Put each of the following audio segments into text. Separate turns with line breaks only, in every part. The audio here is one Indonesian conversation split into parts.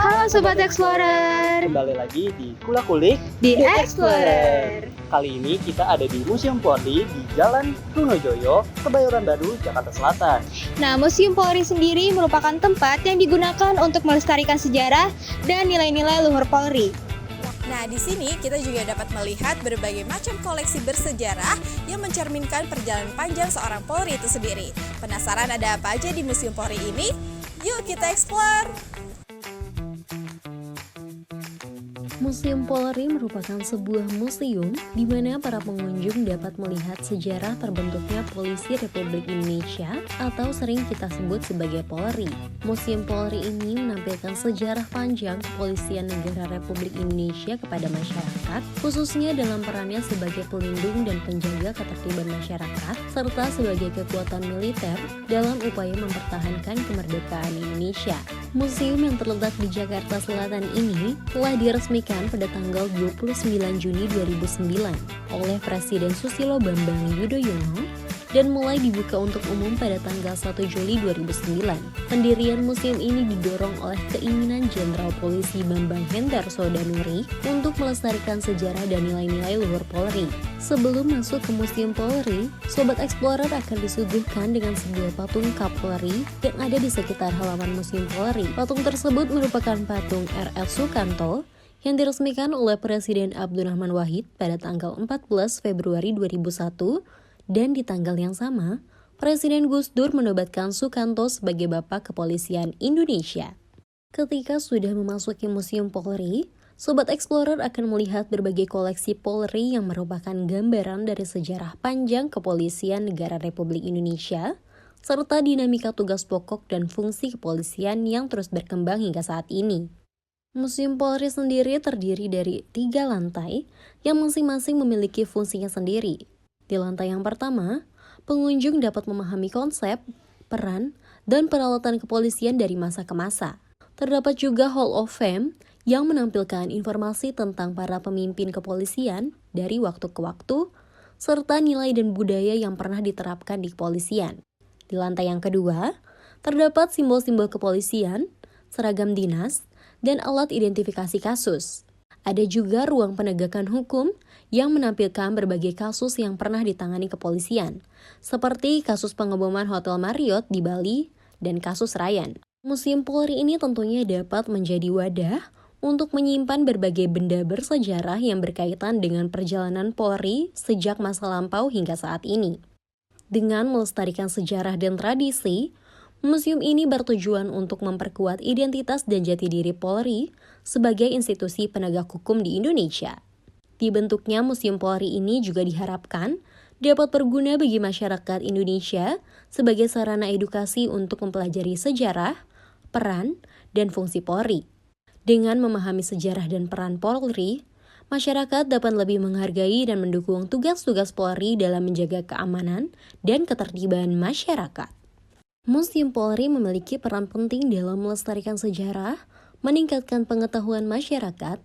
Halo Sobat Explorer,
Kembali lagi di Kula Kulik
di Explorer.
Kali ini kita ada di Museum Polri di Jalan Trunojoyo, Kebayoran Baru, Jakarta Selatan.
Nah, Museum Polri sendiri merupakan tempat yang digunakan untuk melestarikan sejarah dan nilai-nilai luhur Polri.
Nah, di sini kita juga dapat melihat berbagai macam koleksi bersejarah yang mencerminkan perjalanan panjang seorang Polri itu sendiri. Penasaran ada apa aja di Museum Polri ini? Yuk kita explore!
Museum Polri merupakan sebuah museum di mana para pengunjung dapat melihat sejarah terbentuknya Polisi Republik Indonesia atau sering kita sebut sebagai Polri. Museum Polri ini menampilkan sejarah panjang kepolisian negara Republik Indonesia kepada masyarakat, khususnya dalam perannya sebagai pelindung dan penjaga ketertiban masyarakat, serta sebagai kekuatan militer dalam upaya mempertahankan kemerdekaan Indonesia. Museum yang terletak di Jakarta Selatan ini telah diresmikan pada tanggal 29 Juni 2009 oleh Presiden Susilo Bambang Yudhoyono dan mulai dibuka untuk umum pada tanggal 1 Juli 2009. Pendirian museum ini didorong oleh keinginan Jenderal Polisi Bambang Hendarso Danuri untuk melestarikan sejarah dan nilai-nilai luhur Polri. Sebelum masuk ke Museum Polri, Sobat Explorer akan disuguhkan dengan sebuah patung Kapolri yang ada di sekitar halaman Museum Polri. Patung tersebut merupakan patung R.L. Sukanto yang diresmikan oleh Presiden Abdurrahman Wahid pada tanggal 14 Februari 2001 dan di tanggal yang sama, Presiden Gus Dur menobatkan Sukanto sebagai Bapak Kepolisian Indonesia. Ketika sudah memasuki Museum Polri, Sobat Explorer akan melihat berbagai koleksi Polri yang merupakan gambaran dari sejarah panjang kepolisian negara Republik Indonesia, serta dinamika tugas pokok dan fungsi kepolisian yang terus berkembang hingga saat ini. Museum Polri sendiri terdiri dari 3 lantai yang masing-masing memiliki fungsinya sendiri. Di lantai yang pertama, pengunjung dapat memahami konsep, peran, dan peralatan kepolisian dari masa ke masa. Terdapat juga Hall of Fame yang menampilkan informasi tentang para pemimpin kepolisian dari waktu ke waktu, serta nilai dan budaya yang pernah diterapkan di kepolisian. Di lantai yang kedua, terdapat simbol-simbol kepolisian, seragam dinas, dan alat identifikasi kasus. Ada juga ruang penegakan hukum yang menampilkan berbagai kasus yang pernah ditangani kepolisian, seperti kasus pengeboman Hotel Marriott di Bali dan kasus Ryan. Museum Polri ini tentunya dapat menjadi wadah untuk menyimpan berbagai benda bersejarah yang berkaitan dengan perjalanan Polri sejak masa lampau hingga saat ini. Dengan melestarikan sejarah dan tradisi, museum ini bertujuan untuk memperkuat identitas dan jati diri Polri sebagai institusi penegak hukum di Indonesia. Dibentuknya Museum Polri ini juga diharapkan dapat berguna bagi masyarakat Indonesia sebagai sarana edukasi untuk mempelajari sejarah, peran, dan fungsi Polri. Dengan memahami sejarah dan peran Polri, masyarakat dapat lebih menghargai dan mendukung tugas-tugas Polri dalam menjaga keamanan dan ketertiban masyarakat. Museum Polri memiliki peran penting dalam melestarikan sejarah, meningkatkan pengetahuan masyarakat,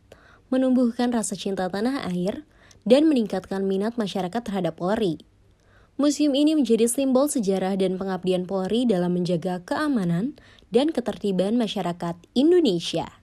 menumbuhkan rasa cinta tanah air, dan meningkatkan minat masyarakat terhadap Polri. Museum ini menjadi simbol sejarah dan pengabdian Polri dalam menjaga keamanan dan ketertiban masyarakat Indonesia.